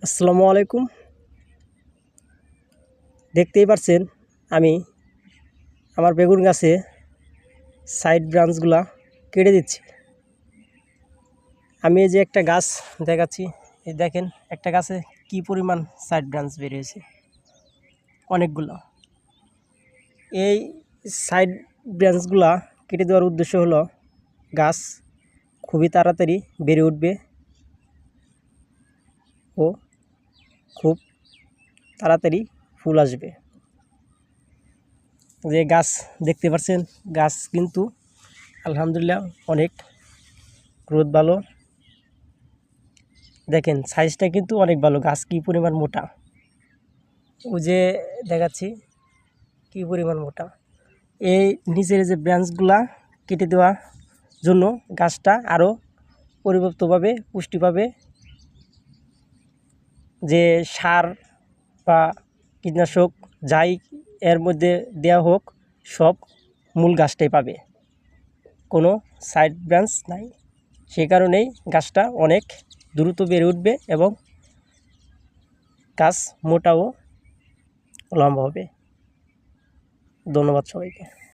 আসসালামু আলাইকুম। দেখতেই পাচ্ছেন আমি আমার বেগুন গাছে সাইড ব্রাঞ্চগুলা কেটে দিচ্ছি। আমি এই যে একটা গাছ দেখাচ্ছি, এই দেখেন একটা গাছে কি পরিমাণ সাইড ব্রাঞ্চ বেরিয়েছে, অনেকগুলো। এই সাইড ব্রাঞ্চগুলা কেটে দেওয়ার উদ্দেশ্য হলো গাছ খুবই তাড়াতাড়ি বেড়ে উঠবে ও খুব তাড়াতাড়ি ফুল আসবে। যে গাছ দেখতে পাচ্ছেন, গাছ কিন্তু আলহামদুলিল্লাহ অনেক গ্রোথ ভালো। দেখেন সাইজটা কিন্তু অনেক ভালো, গাছ কী পরিমাণ মোটা, ও যে দেখাচ্ছি কী পরিমাণ মোটা। এই নিচের যে ব্রাঞ্চগুলা কেটে দেওয়ার জন্য গাছটা আরও পরিপক্তভাবে পুষ্টি পাবে। যে সার বা কীটনাশক যাই এর মধ্যে দেওয়া হোক, সব মূল গাছটাই পাবে, কোনো সাইড ব্রাঞ্চ নাই। সে কারণেই গাছটা অনেক দ্রুত বেড়ে উঠবে এবং গাছ মোটা ও লম্বা হবে। ধন্যবাদ সবাইকে।